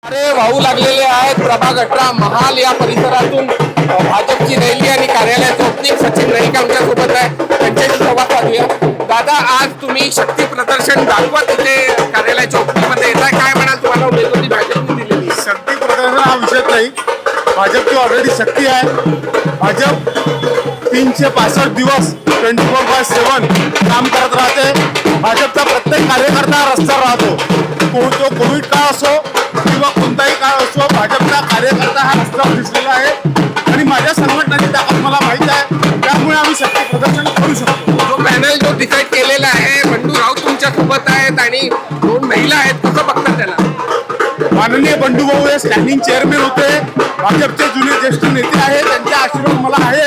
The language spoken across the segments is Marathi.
अरे वाहू लागलेले आहेत प्रभाग 18 महाल या परिसरातून भाजपची रॅली आणि कार्यालयाचं ओपनिंग. सचिन नाईक आमच्या सोबत आहे, त्यांच्याशी संवाद साधूया. दादा, आज तुम्ही शक्ती प्रदर्शन दाखवत इथे कार्यालयाच्या ओपनिंग मध्ये येताय, काय म्हणाल? तुम्हाला उमेदवारी भाजपने दिलेली? शक्ती प्रदर्शन हा विषय नाही, भाजपची ऑलरेडी शक्ती आहे. भाजप 365 दिवस 24/7 काम करत राहते. भाजपचा प्रत्येक कार्यकर्ता रस्त्यावर राहतो. तो कोविड काळ असो किंवा कोणताही काळ असो, भाजपचा कार्यकर्ता हा रस्त्यावर दिसलेला आहे आणि माझ्या संघटनेची ताकद मला माहीत आहे. त्यामुळे आम्ही शक्ती प्रदर्शन करू शकतो. जो पॅनल जो डिसाईड केलेला आहे, बंडू राऊत तुमच्या सोबत आहेत आणि 2 महिला आहेत, कसं बघतात त्याला? माननीय बंडू भाऊ हे स्टँडिंग चेअरमॅन होते, भाजपचे जुने ज्येष्ठ नेते आहेत, त्यांचा आशीर्वाद मला आहे.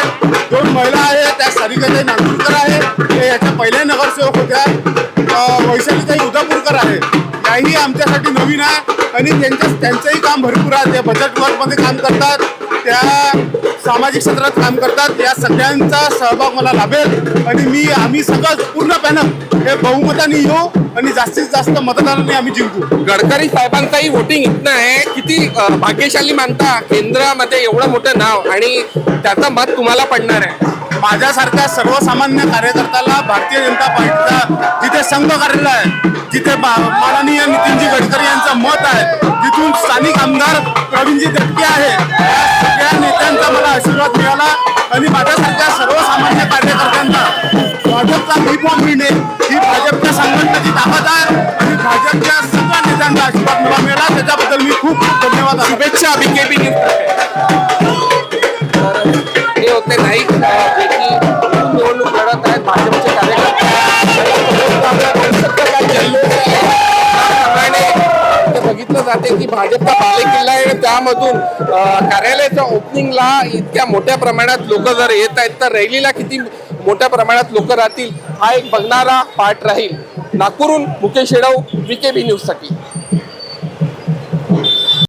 2 महिला आहेत, त्या सारिकाताई नागपूरकर आहे, ते याच्या पहिल्या नगरसेवक होत्या. वैशालीताई उदापूरकर आहे, याही आमच्यासाठी नवीन आहे आणि त्यांचंही काम भरपूर आहे. ते बचत गटमध्ये काम करतात, त्या सामाजिक क्षेत्रात काम करतात. या सगळ्यांचा सहभाग मला लाभेल आणि आम्ही सगळं पूर्ण पॅनल हे बहुमताने येऊ आणि जास्तीत जास्त मतदानाने आम्ही जिंकू. गडकरी साहेबांचाही वोटिंग इथनं आहे, किती भाग्यशाली मानता केंद्रामध्ये एवढं मोठं नाव आणि त्याचं मत तुम्हाला पडणार आहे? माझ्यासारख्या सर्वसामान्य कार्यकर्त्याला भारतीय जनता पार्टीचा जिथे संघ कार्यालय आहे, जिथे माननीय नितीनजी गडकरी यांचं मत आहे, जिथून स्थानिक आमदार प्रवीणजी दटके आहे, या सगळ्या नेत्यांचा मला आशीर्वाद मिळाला आणि माझ्यासारख्या सर्वसामान्य कार्यकर्त्यांना भाजपचा फॉर्म मिळणे ही भाजपच्या संघटनेची ताकद आहे आणि भाजपच्या सगळ्या नेत्यांचा आशीर्वाद मला मिळाला. त्याच्याबद्दल मी खूप खूप धन्यवाद. शुभेच्छा. बीकेपी हे होते नाईक, जे की निवडणूक लढत आहेत, भाजपचे कार्यकर्ते. बघितलं जाते की भाजपचा बालेकिल्ला आहे, त्यामधून कार्यालयाच्या ओपनिंगला इतक्या मोठ्या प्रमाणात लोक जर येत आहेत, तर रॅलीला किती मोठ्या प्रमाणात लोक राहतील हा एक बघणारा पार्ट राहील. नागपूरहून मुकेश शेडव, बीकेबी न्यूजसाठी.